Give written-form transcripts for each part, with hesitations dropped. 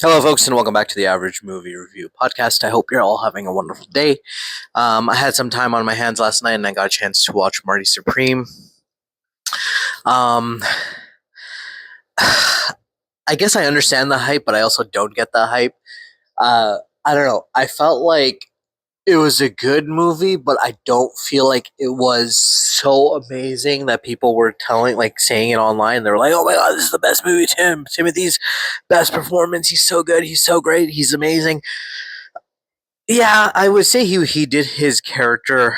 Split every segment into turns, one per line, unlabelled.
Hello, folks, and welcome back to the Average Movie Review Podcast. I hope you're all having a wonderful day. I had some time on my hands last night, and I got a chance to watch Marty Supreme. Um, I guess I understand the hype, but I also don't get the hype. I don't know. I felt like it was a good movie, but I don't feel like it was so amazing that people were saying it online. They were like, "Oh my god, this is the best movie, Timothy's best performance. He's so good. He's so great. He's amazing." Yeah, I would say he did his character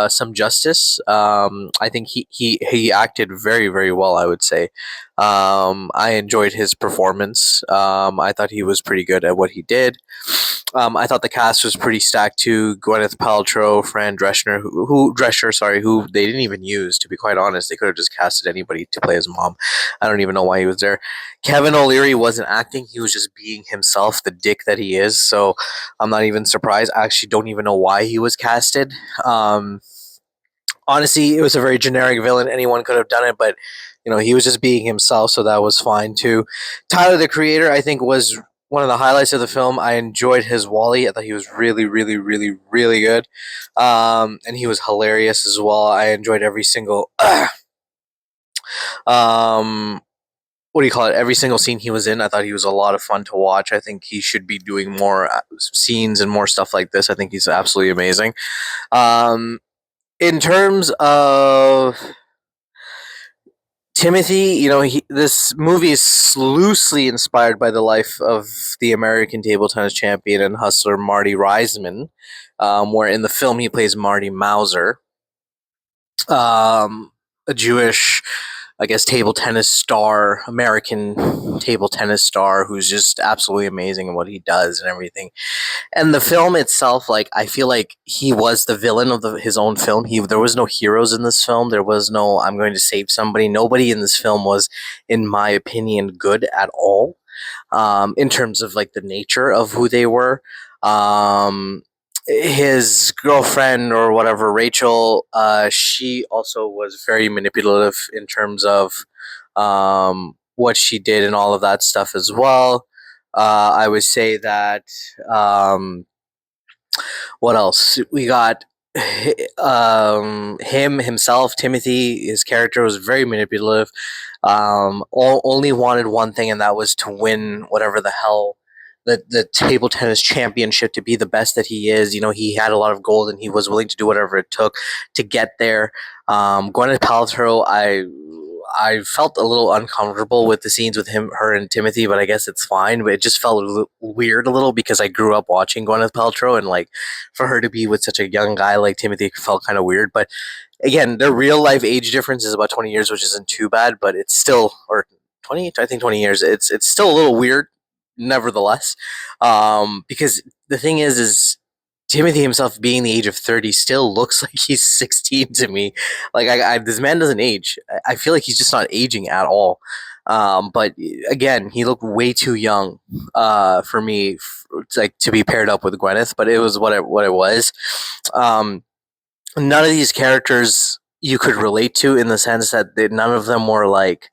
some justice. I think he acted very well. I would say I enjoyed his performance. I thought he was pretty good at what he did. I thought the cast was pretty stacked too. Gwyneth Paltrow, Fran Drescher, who they didn't even use. To be quite honest, they could have just casted anybody to play his mom. I don't even know why he was there. Kevin O'Leary wasn't acting; he was just being himself, the dick that he is. So I'm not even surprised. I actually don't even know why he was casted. Um, Honestly, it was a very generic villain. Anyone could have done it, but he was just being himself, so that was fine too. Tyler, the creator, I think was one of the highlights of the film. I enjoyed his Wally. I thought he was really good, and he was hilarious as well. I enjoyed every single um, what do you call it? Every single scene he was in, I thought he was a lot of fun to watch. I think he should be doing more scenes and more stuff like this. I think he's absolutely amazing. Um, in terms of Timothy, this movie is loosely inspired by the life of the American table tennis champion and hustler Marty Reisman, where in the film he plays Marty Mauser, a Jewish, I guess, table tennis star, American table tennis star who's just absolutely amazing in what he does and everything. And the film itself, like, I feel like he was the villain of his own film. There was no heroes in this film. There was no I'm going to save somebody. Nobody in this film was, in my opinion, good at all. In terms of like the nature of who they were. His girlfriend or whatever, Rachel, she also was very manipulative in terms of what she did and all of that stuff as well. I would say that um, what else we got? Him himself, Timothy, his character was very manipulative. Only wanted one thing, and that was to win whatever the hell the table tennis championship, to be the best that he is. He had a lot of gold, and he was willing to do whatever it took to get there. Gwyneth Paltrow, I felt a little uncomfortable with the scenes with her, and Timothy, but I guess it's fine. But it just felt weird a little because I grew up watching Gwyneth Paltrow, and like for her to be with such a young guy like Timothy felt kind of weird. But again, their real life age difference is about 20 years, which isn't too bad, but it's still, or 20, I think 20 years. It's still a little weird, nevertheless, because the thing is Timothy himself, being the age of 30, still looks like he's 16 to me. Like, this man doesn't age. I feel like he's just not aging at all. But again, he looked way too young for me, like to be paired up with Gwyneth. But it was what it was. None of these characters you could relate to, in the sense that none of them were like,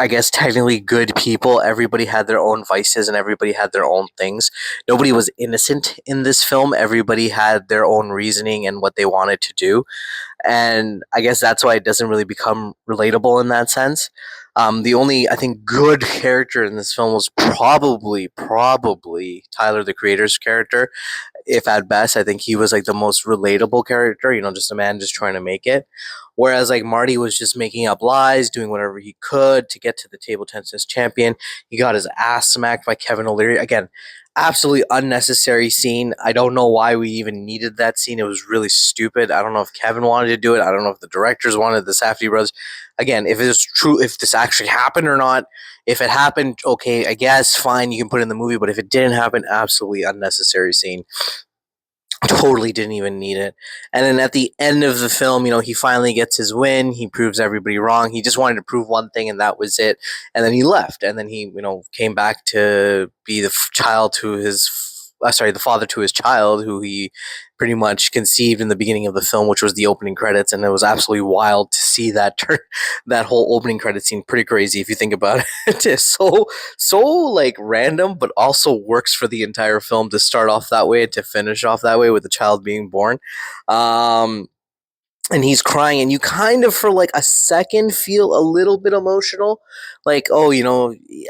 I guess, technically good people. Everybody had their own vices and everybody had their own things. Nobody was innocent in this film. Everybody had their own reasoning and what they wanted to do. And I guess that's why it doesn't really become relatable in that sense. The only, I think, good character in this film was probably Tyler, the creator's character. If at best, I think he was like the most relatable character, just a man just trying to make it. Whereas like Marty was just making up lies, doing whatever he could to get to the table tennis champion. He got his ass smacked by Kevin O'Leary. Again, absolutely unnecessary scene. I don't know why we even needed that scene. It was really stupid. I don't know if Kevin wanted to do it. I don't know if the directors wanted, the Safdie brothers. Again, if it's true, if this actually happened or not. If it happened, okay, I guess fine, you can put it in the movie. But if it didn't happen, absolutely unnecessary scene. Totally didn't even need it. And then at the end of the film, he finally gets his win. He proves everybody wrong. He just wanted to prove one thing, and that was it. And then he left. And then he, came back to be the child to his sorry, the father to his child, who he pretty much conceived in the beginning of the film, which was the opening credits, and it was absolutely wild to see that that whole opening credit scene. Pretty crazy if you think about it. It's so like random, but also works for the entire film to start off that way and to finish off that way with the child being born. Um, and he's crying, and you kind of for like a second feel a little bit emotional, like, oh,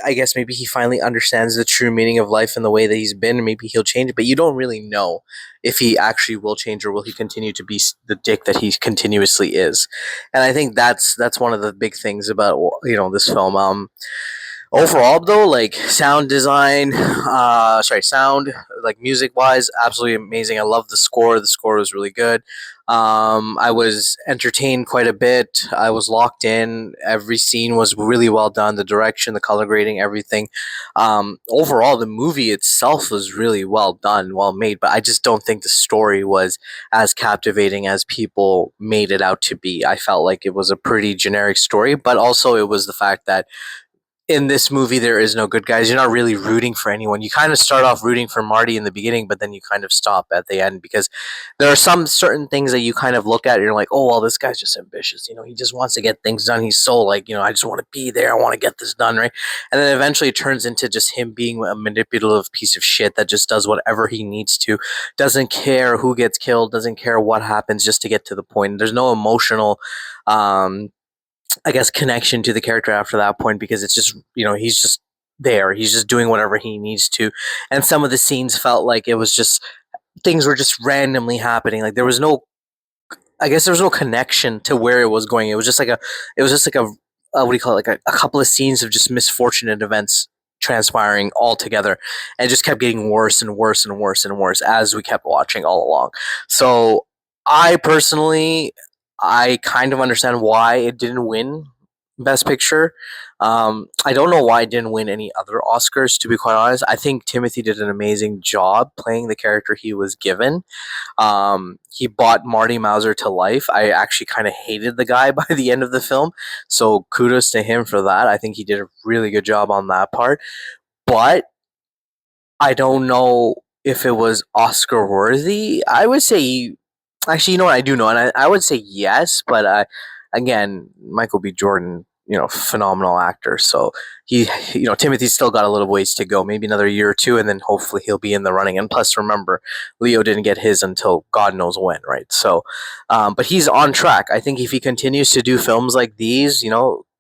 I guess maybe he finally understands the true meaning of life and the way that he's been, and maybe he'll change, but you don't really know if he actually will change, or will he continue to be the dick that he continuously is. And I think that's one of the big things about this film. Overall though, like sound design, sound, like music wise, absolutely amazing. I love the score was really good. I was entertained quite a bit. I was locked in. Every scene was really well done. The direction, the color grading, everything. Overall, the movie itself was really well done, well made, but I just don't think the story was as captivating as people made it out to be. I felt like it was a pretty generic story, but also it was the fact that in this movie there is no good guys. You're not really rooting for anyone. You kind of start off rooting for Marty in the beginning, but then you kind of stop at the end, because there are some certain things that you kind of look at and you're like, oh well, this guy's just ambitious. He just wants to get things done. He's so like, I just want to be there. I want to get this done, right? And then eventually it turns into just him being a manipulative piece of shit that just does whatever he needs to, doesn't care who gets killed, doesn't care what happens, just to get to the point. There's no emotional I guess connection to the character after that point, because it's just, he's just there. He's just doing whatever he needs to. And some of the scenes felt like it was just things were just randomly happening. Like there was no, I guess there was no connection to where it was going. It was just like a what do you call it? Like a couple of scenes of just misfortunate events transpiring all together, and it just kept getting worse and worse and worse and worse as we kept watching all along. So I personally, I kind of understand why it didn't win Best Picture. I don't know why it didn't win any other Oscars, to be quite honest. I think Timothy did an amazing job playing the character he was given. He brought Marty Mauser to life. I actually kind of hated the guy by the end of the film, so kudos to him for that. I think he did a really good job on that part. But I don't know if it was Oscar worthy. I would say, actually, you know what? I do know, and I would say yes, but again, Michael B. Jordan, phenomenal actor. So Timothy's still got a little ways to go, maybe another year or two, and then hopefully he'll be in the running. And plus, remember, Leo didn't get his until God knows when, right? So, but he's on track. I think if he continues to do films like these,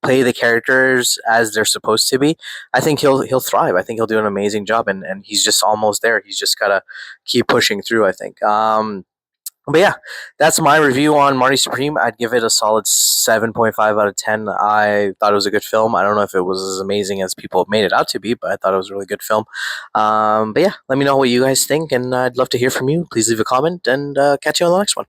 play the characters as they're supposed to be, I think he'll thrive. I think he'll do an amazing job, and he's just almost there. He's just gotta keep pushing through, I think. But yeah, that's my review on Marty Supreme. I'd give it a solid 7.5 out of 10. I thought it was a good film. I don't know if it was as amazing as people made it out to be, but I thought it was a really good film. But yeah, let me know what you guys think, and I'd love to hear from you. Please leave a comment, and catch you on the next one.